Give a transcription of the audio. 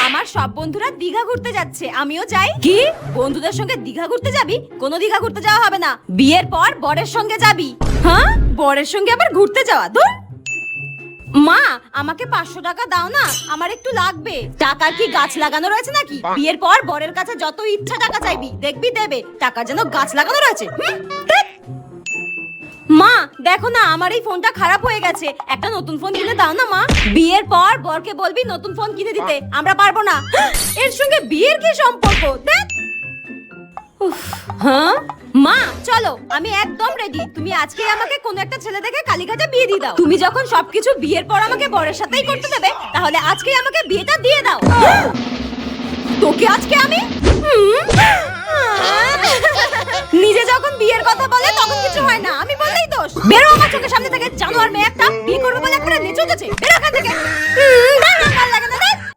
আমার সব বন্ধুরা দীঘা ঘুরতে যাচ্ছে, আমিও যাই। কি বন্ধুদের সঙ্গে দীঘা ঘুরতে যাবি? কোনো দীঘা ঘুরতে যাওয়া হবে না, বিয়ের পর বরের সঙ্গে যাবি। হ্যাঁ, বরের সঙ্গে আবার ঘুরতে যাওয়া? দূর। মা, আমাকে 500 টাকা দাও না, আমার একটু লাগবে। টাকার কি গাছ লাগানো রয়েছে নাকি? বিয়ের পর বরের কাছে যত ইচ্ছা টাকা চাইবি, দেখবি দেবে। টাকা যেন গাছ লাগানো রয়েছে। মা দেখো না, আমার এই ফোনটা খারাপ হয়ে গেছে, একটা নতুন ফোন কিনে দাও না মা। বিয়ের পর বরকে বলবি নতুন ফোন কিনে দিতে, আমরা পারবো না। এর সঙ্গে বিয়ের কি সম্পর্ক? দেখ। হ্যাঁ মা, চলো, আমি একদম রেডি। তুমি আজকে আমাকে কোন একটা ছেলে দেখে কালীঘাটে বিয়ে দিয়ে দাও। তুমি যখন সবকিছু বিয়ের পর আমাকে বরের সাথেই করতে দেবে, তাহলে আজকেই আমাকে বিয়েটা দিয়ে দাও। তোকে আজকে আমি নিজে যখন বিয়ের কথা বলে তখন কিছু হয় না, আমি বললেই দোষ। বেরো আমার চোখের সামনে থেকে, জানোয়ার মেয়ে একটা। বিয়ে করবে বলে করে নেচে উঠেছে, বেরো এখান থেকে।